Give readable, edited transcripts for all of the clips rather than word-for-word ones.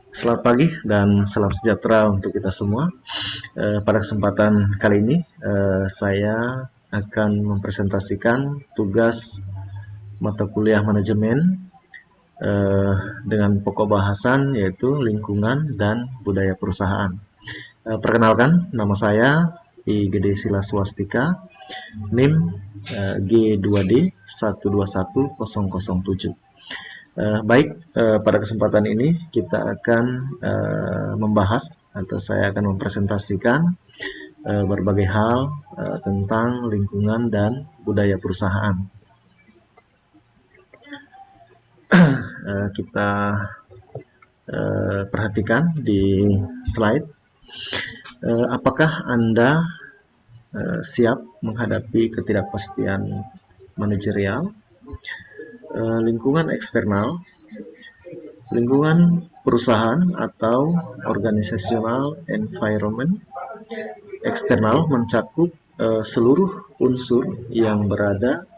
Selamat pagi dan salam sejahtera untuk kita semua. Pada kesempatan kali ini, saya akan mempresentasikan tugas mata kuliah manajemen eh, dengan pokok bahasan yaitu lingkungan dan budaya perusahaan. Perkenalkan, nama saya I Gede Sila Swastika, NIM G2D 121007. Baik, pada kesempatan ini kita akan membahas atau saya akan mempresentasikan berbagai hal tentang lingkungan dan budaya perusahaan. Kita perhatikan di slide. Apakah Anda siap menghadapi ketidakpastian manajerial? Lingkungan eksternal, lingkungan perusahaan atau organizational environment. Eksternal mencakup seluruh unsur yang berada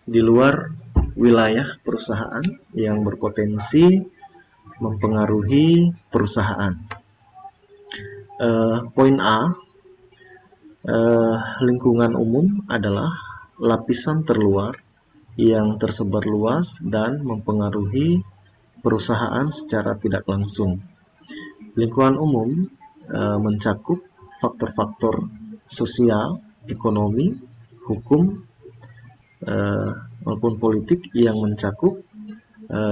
di luar wilayah perusahaan yang berpotensi mempengaruhi perusahaan. Poin A, lingkungan umum adalah lapisan terluar yang tersebar luas dan mempengaruhi perusahaan secara tidak langsung. Lingkungan umum mencakup faktor-faktor sosial, ekonomi, hukum, maupun politik yang mencakup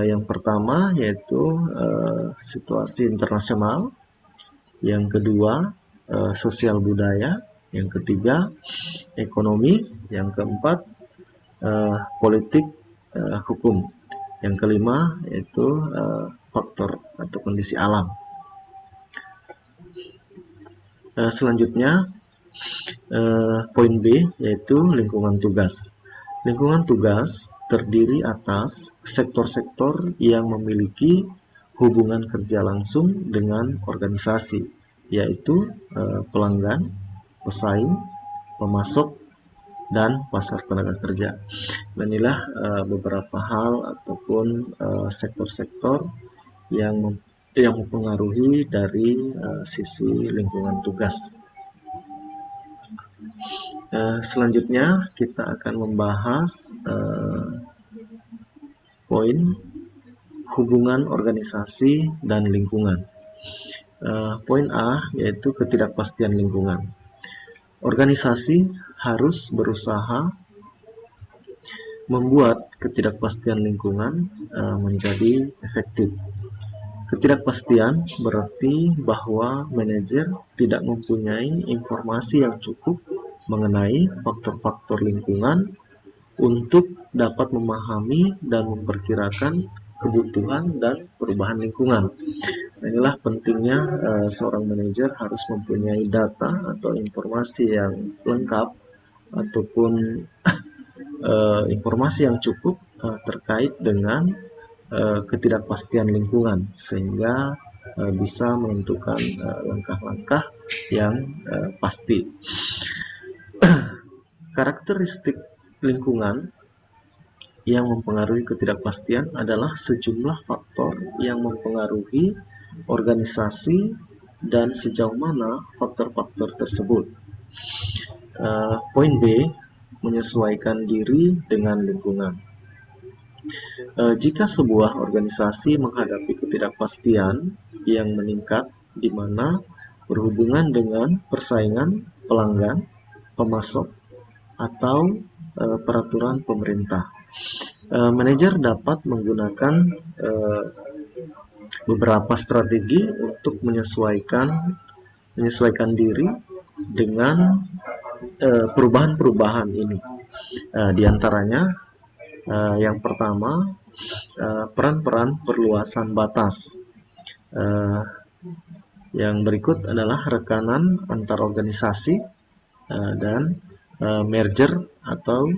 yang pertama yaitu situasi internasional, yang kedua sosial budaya, yang ketiga ekonomi, yang keempat politik, hukum, yang kelima yaitu faktor atau kondisi alam. Selanjutnya poin B yaitu lingkungan tugas. Lingkungan tugas terdiri atas sektor-sektor yang memiliki hubungan kerja langsung dengan organisasi, yaitu pelanggan, pesaing, pemasok, dan pasar tenaga kerja. Dan inilah beberapa hal ataupun sektor-sektor yang mempengaruhi dari sisi lingkungan tugas. Selanjutnya kita akan membahas poin hubungan organisasi dan lingkungan. Poin A yaitu ketidakpastian lingkungan. Organisasi harus berusaha membuat ketidakpastian lingkungan menjadi efektif. Ketidakpastian berarti bahwa manajer tidak mempunyai informasi yang cukup mengenai faktor-faktor lingkungan untuk dapat memahami dan memperkirakan kebutuhan dan perubahan lingkungan. Inilah pentingnya seorang manajer harus mempunyai data atau informasi yang lengkap ataupun informasi yang cukup terkait dengan ketidakpastian lingkungan, sehingga bisa menentukan langkah-langkah yang pasti. Karakteristik lingkungan yang mempengaruhi ketidakpastian adalah sejumlah faktor yang mempengaruhi organisasi dan sejauh mana faktor-faktor tersebut. Poin B, menyesuaikan diri dengan lingkungan. Jika sebuah organisasi menghadapi ketidakpastian yang meningkat di mana berhubungan dengan persaingan pelanggan, pemasok, atau peraturan pemerintah, manajer dapat menggunakan beberapa strategi untuk menyesuaikan diri dengan perubahan-perubahan ini. Di antaranya yang pertama, peran-peran perluasan batas. Yang berikut adalah rekanan antar organisasi dan merger atau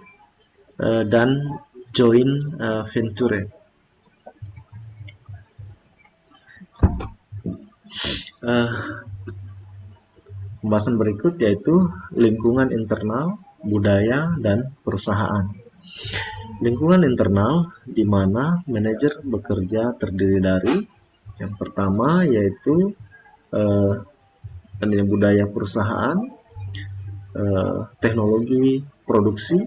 dan joint venture. Pembahasan berikut yaitu lingkungan internal, budaya, dan perusahaan. Lingkungan internal di mana manajer bekerja terdiri dari Yang pertama yaitu budaya perusahaan, teknologi produksi,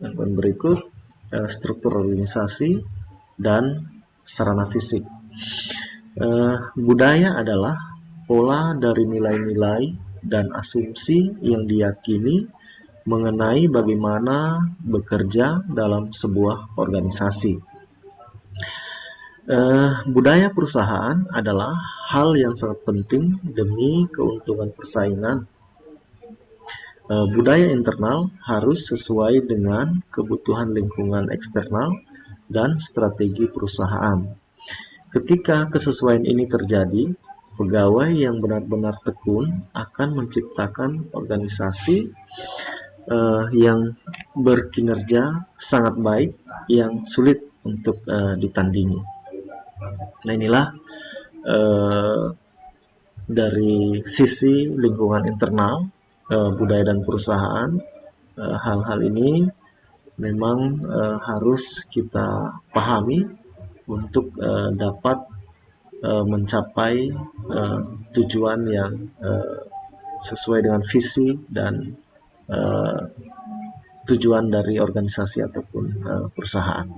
dan berikut struktur organisasi dan sarana fisik. Budaya adalah pola dari nilai-nilai dan asumsi yang diyakini mengenai bagaimana bekerja dalam sebuah organisasi. Budaya perusahaan adalah hal yang sangat penting demi keuntungan persaingan. Budaya internal harus sesuai dengan kebutuhan lingkungan eksternal dan strategi perusahaan. Ketika kesesuaian ini terjadi, pegawai yang benar-benar tekun akan menciptakan organisasi yang berkinerja sangat baik, yang sulit untuk ditandingi. Nah, inilah dari sisi lingkungan internal, budaya dan perusahaan. Hal-hal ini memang harus kita pahami untuk dapat mencapai tujuan yang sesuai dengan visi dan tujuan dari organisasi ataupun perusahaan.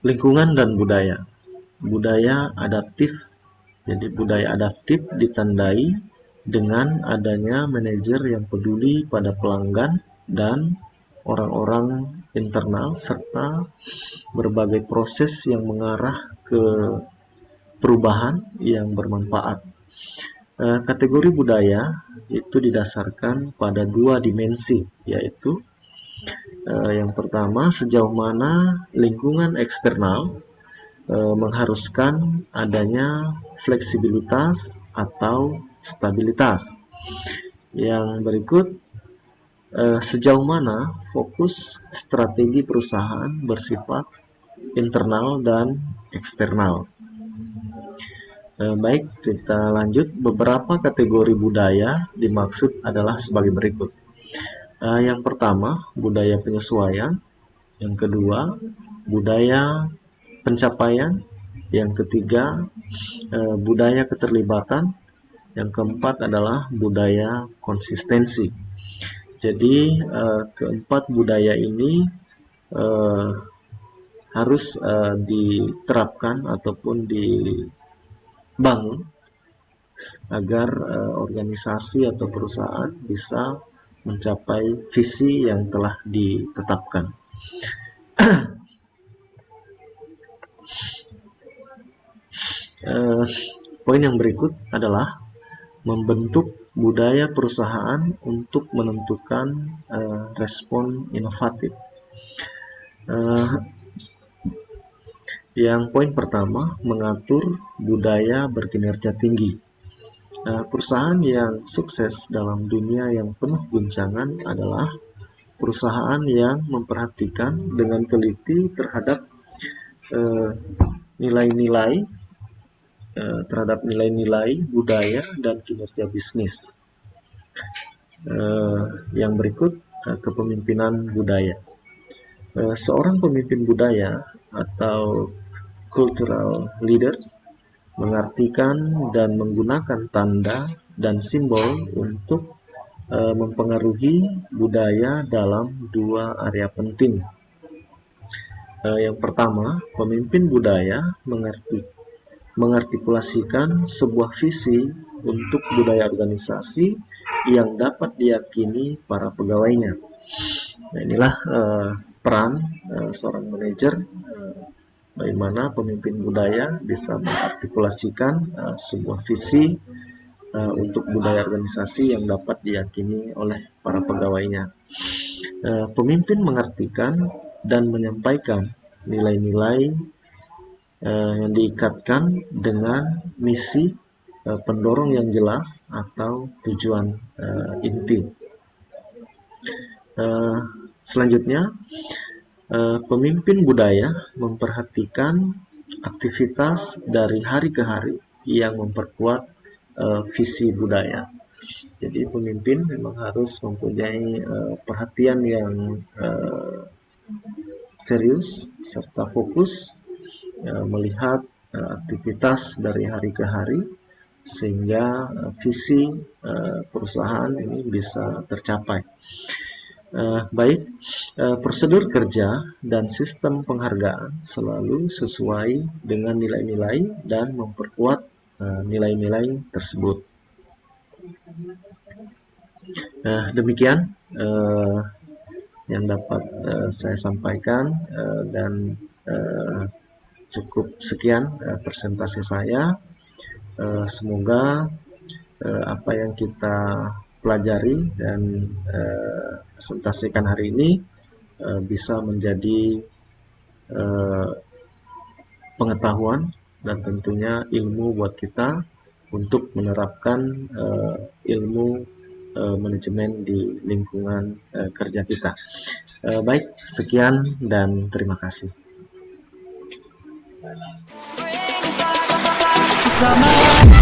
Lingkungan dan budaya. Budaya adaptif. Jadi budaya adaptif ditandai dengan adanya manajer yang peduli pada pelanggan dan orang-orang internal, serta berbagai proses yang mengarah ke perubahan yang bermanfaat. Kategori budaya itu didasarkan pada dua dimensi, yaitu yang pertama, sejauh mana lingkungan eksternal mengharuskan adanya fleksibilitas atau stabilitas. Yang berikut, sejauh mana fokus strategi perusahaan bersifat internal dan eksternal. Baik, kita lanjut. Beberapa kategori budaya dimaksud adalah sebagai berikut. Yang pertama, budaya penyesuaian. Yang kedua, budaya pencapaian. Yang ketiga, budaya keterlibatan. Yang keempat adalah budaya konsistensi. Jadi keempat budaya ini harus diterapkan ataupun dibangun agar organisasi atau perusahaan bisa mencapai visi yang telah ditetapkan. Poin yang berikut adalah membentuk budaya perusahaan untuk menentukan respon inovatif. Yang poin pertama, mengatur budaya berkinerja tinggi. Perusahaan yang sukses dalam dunia yang penuh guncangan adalah perusahaan yang memperhatikan dengan teliti terhadap nilai-nilai budaya dan kinerja bisnis. Yang berikut, kepemimpinan budaya. Seorang pemimpin budaya atau cultural leaders mengartikan dan menggunakan tanda dan simbol untuk mempengaruhi budaya dalam dua area penting. Yang pertama, pemimpin budaya mengartikulasikan sebuah visi untuk budaya organisasi yang dapat diyakini para pegawainya. Nah, inilah peran seorang manajer, bagaimana pemimpin budaya bisa mengartikulasikan sebuah visi untuk budaya organisasi yang dapat diyakini oleh para pegawainya. Pemimpin mengartikan dan menyampaikan nilai-nilai yang diikatkan dengan misi, pendorong yang jelas atau tujuan inti. Selanjutnya, pemimpin budaya memperhatikan aktivitas dari hari ke hari yang memperkuat visi budaya. Jadi pemimpin memang harus mempunyai perhatian yang serius serta fokus melihat aktivitas dari hari ke hari, sehingga visi perusahaan ini bisa tercapai. Baik, prosedur kerja dan sistem penghargaan selalu sesuai dengan nilai-nilai dan memperkuat nilai-nilai tersebut. Demikian yang dapat saya sampaikan, dan cukup sekian presentasi saya. Semoga apa yang kita pelajari dan presentasikan hari ini bisa menjadi pengetahuan dan tentunya ilmu buat kita untuk menerapkan ilmu manajemen di lingkungan kerja kita. Baik, sekian dan terima kasih. Summer